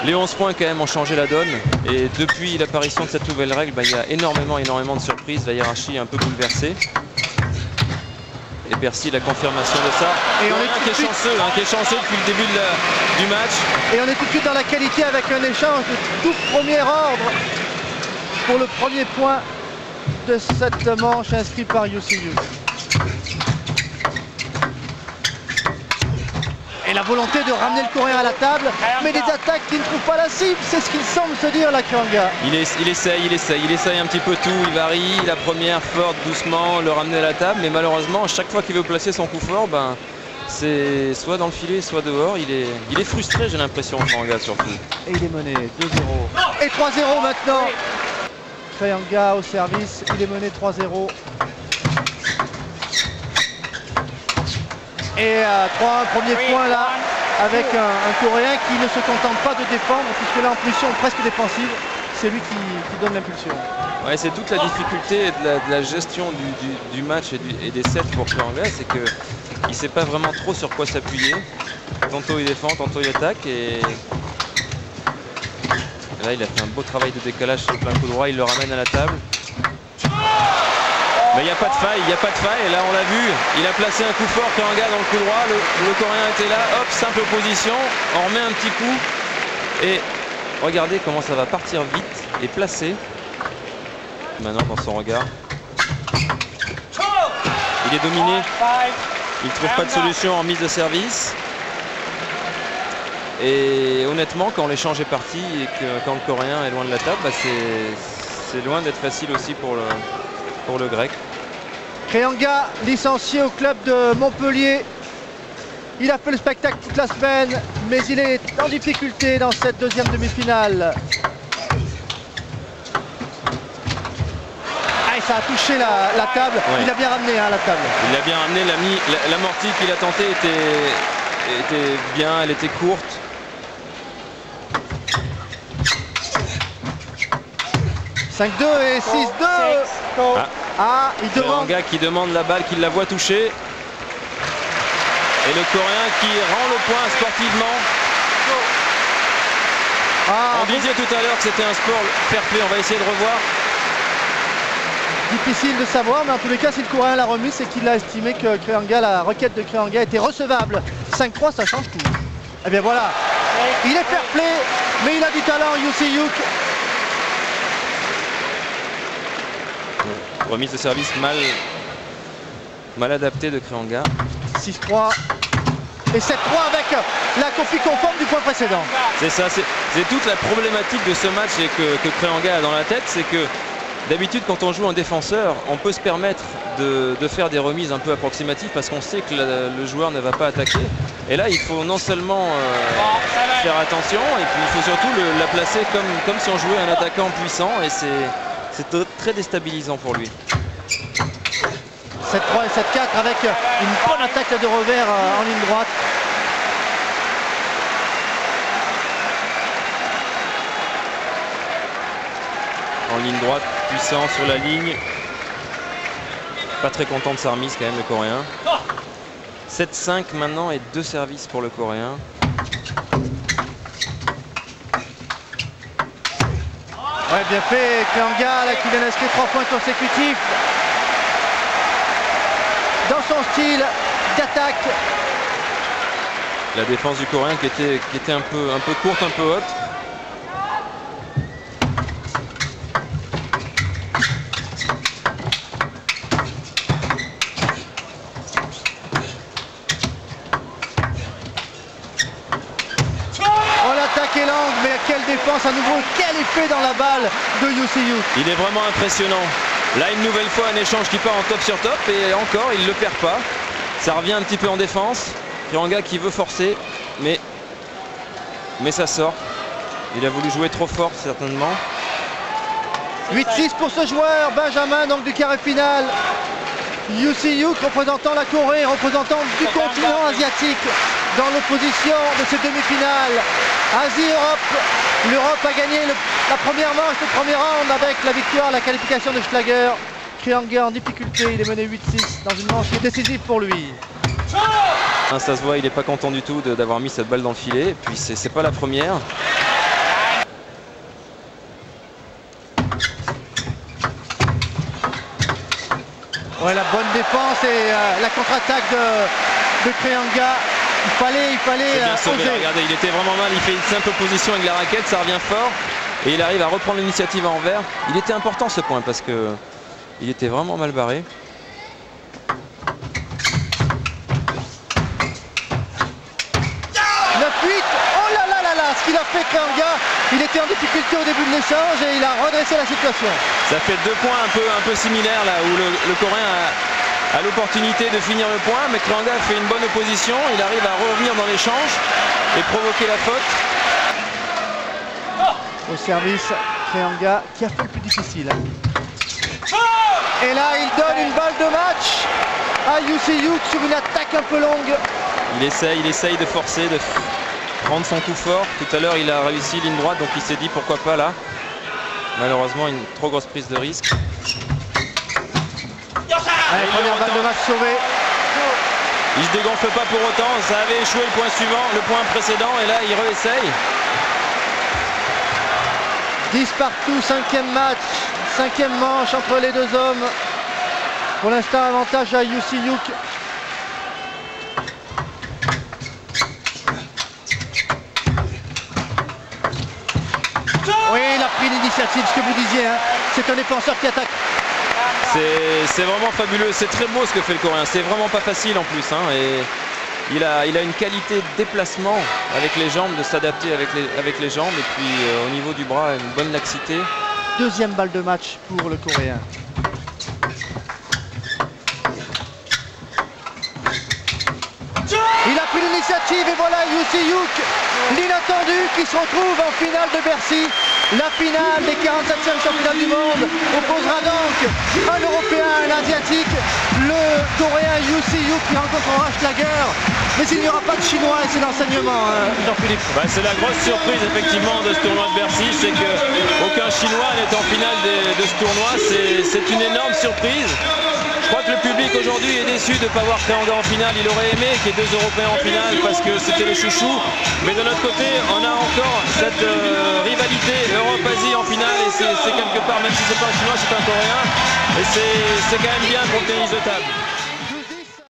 Les 11 points quand même ont changé la donne. Et depuis l'apparition de cette nouvelle règle, il y a énormément de surprises. La hiérarchie est un peu bouleversée. Et Bercy, la confirmation de ça. Et on est qui est chanceux depuis le début du match. Et on est tout de suite dans la qualité avec un échange de tout premier ordre pour le premier point de cette manche inscrit par UCU. Et la volonté de ramener le Coréen à la table, mais des attaques qui ne trouvent pas la cible, c'est ce qu'il semble se dire la Kanga. Il essaye un petit peu tout, il varie, la première forte, doucement, le ramener à la table, mais malheureusement, à chaque fois qu'il veut placer son coup fort, c'est soit dans le filet, soit dehors. Il est frustré, j'ai l'impression, Kanga surtout. Et il est mené 2-0. Et 3-0 maintenant. Kanga au service, il est mené 3-0. Et 3-1, premier point là, avec un Coréen qui ne se contente pas de défendre, puisque là en position presque défensive, c'est lui qui donne l'impulsion. Ouais, c'est toute la difficulté de la gestion du match et des sets pour Kanga, c'est qu'il ne sait pas vraiment trop sur quoi s'appuyer. Tantôt il défend, tantôt il attaque. Et là, il a fait un beau travail de décalage sur le plein coup droit, il le ramène à la table. Mais il n'y a pas de faille, et là on l'a vu, il a placé un coup fort Kanga dans le coup droit, le Coréen était là, hop, simple opposition, on remet un petit coup, et regardez comment ça va partir vite et placer. Maintenant dans son regard, il est dominé, il ne trouve pas de solution en mise de service. Et honnêtement, quand l'échange est parti et que quand le Coréen est loin de la table, c'est loin d'être facile aussi pour le Grec. Kanga, licencié au club de Montpellier. Il a fait le spectacle toute la semaine, mais il est en difficulté dans cette deuxième demi-finale. Ah, et ça a touché la table. Ouais. Il a bien ramené la table. Il a bien ramené, l'amorti qu'il a tenté était bien, elle était courte. « 5-2 et 6-2 » il demande. Kanga qui demande la balle, qui la voit toucher. Et le Coréen qui rend le point sportivement. On disait tout à l'heure que c'était un sport fair play, on va essayer de revoir. Difficile de savoir, mais en tous les cas, si le Coréen l'a remis, c'est qu'il a estimé que la requête de Kanga était recevable. 5-3, ça change tout. Et bien voilà, il est fair play, mais il a du talent, UCU. Remise de service mal adaptée de Kanga. 6-3 et 7-3 avec la copie conforme du point précédent. C'est ça, c'est toute la problématique de ce match et que Kanga a dans la tête, c'est que d'habitude quand on joue un défenseur, on peut se permettre de faire des remises un peu approximatives parce qu'on sait que le joueur ne va pas attaquer. Et là, il faut non seulement faire attention, et puis il faut surtout la placer comme si on jouait un attaquant puissant, et c'est très déstabilisant pour lui. 7-3 et 7-4 avec une bonne attaque de revers en ligne droite. En ligne droite, puissant sur la ligne. Pas très content de sa remise quand même le Coréen. 7-5 maintenant et 2 services pour le Coréen. Ouais, bien fait, Kanga là, qui vient d'inscrire 3 points consécutifs dans son style d'attaque. La défense du Coréen qui était un peu courte, un peu haute. Mais quelle défense à nouveau, quel effet dans la balle de UCU. Il est vraiment impressionnant. Là, une nouvelle fois, un échange qui part en top sur top et encore, il ne le perd pas. Ça revient un petit peu en défense. Kanga qui veut forcer, mais ça sort. Il a voulu jouer trop fort, certainement. 8-6 pour ce joueur, Benjamin, donc du carré final. UCU représentant la Corée, représentant du continent asiatique dans l'opposition de ces demi-finales. Asie-Europe, l'Europe a gagné la première manche, le premier round avec la victoire, la qualification de Schlager. Kanga en difficulté, il est mené 8-6 dans une manche qui est décisive pour lui. Ça se voit, il n'est pas content du tout d'avoir mis cette balle dans le filet, et puis c'est pas la première. Ouais, la bonne défense et la contre-attaque de Krianga. Il fallait bien sauvé, oser. regardez, il était vraiment mal, il fait une simple opposition avec la raquette, ça revient fort et il arrive à reprendre l'initiative à envers. Il était important ce point parce que il était vraiment mal barré. 9-8, oh là là là là, ce qu'il a fait Krianga, il était en difficulté au début de l'échange et il a redressé la situation. Ça fait 2 points un peu similaires là où le Coréen a l'opportunité de finir le point, mais Krianga fait une bonne opposition, il arrive à revenir dans l'échange et provoquer la faute. Au service, Krianga qui a fait le plus difficile. Et là, il donne une balle de match à Yuseyouk sur une attaque un peu longue. Il essaye de forcer, de prendre son coup fort. Tout à l'heure, il a réussi ligne droite, donc il s'est dit pourquoi pas là. Malheureusement, une trop grosse prise de risque. Allez, première balle de match sauvée. Il se dégonfle pas pour autant, ça avait échoué le point suivant, le point précédent, et là il réessaye. 10 partout, 5e match, 5e manche entre les deux hommes. Pour l'instant, avantage à Yuseyouk. Oui, il a pris l'initiative, ce que vous disiez, hein. C'est un défenseur qui attaque. C'est vraiment fabuleux, c'est très beau ce que fait le Coréen, c'est vraiment pas facile en plus, hein, et il a une qualité de déplacement avec les jambes, de s'adapter avec les jambes, et puis au niveau du bras, une bonne laxité. Deuxième balle de match pour le Coréen. Il a pris l'initiative et voilà Yuseyouk, l'inattendu qui se retrouve en finale de Bercy. La finale des 47e championnats du monde opposera donc un Européen, un Asiatique, le Coréen Yuseyouk qui rencontrera Schlager. Mais il n'y aura pas de Chinois et c'est l'enseignement, Jean-Philippe. C'est la grosse surprise effectivement de ce tournoi de Bercy, c'est qu'aucun Chinois n'est en finale de ce tournoi, c'est une énorme surprise. Je crois que le public aujourd'hui est déçu de ne pas voir Krianga en finale. Il aurait aimé qu'il y ait 2 Européens en finale parce que c'était les chouchous. Mais de notre côté, on a encore cette rivalité Europe-Asie en finale. Et c'est quelque part, même si c'est pas un Chinois, c'est un Coréen. Et c'est quand même bien pour le tennis de table.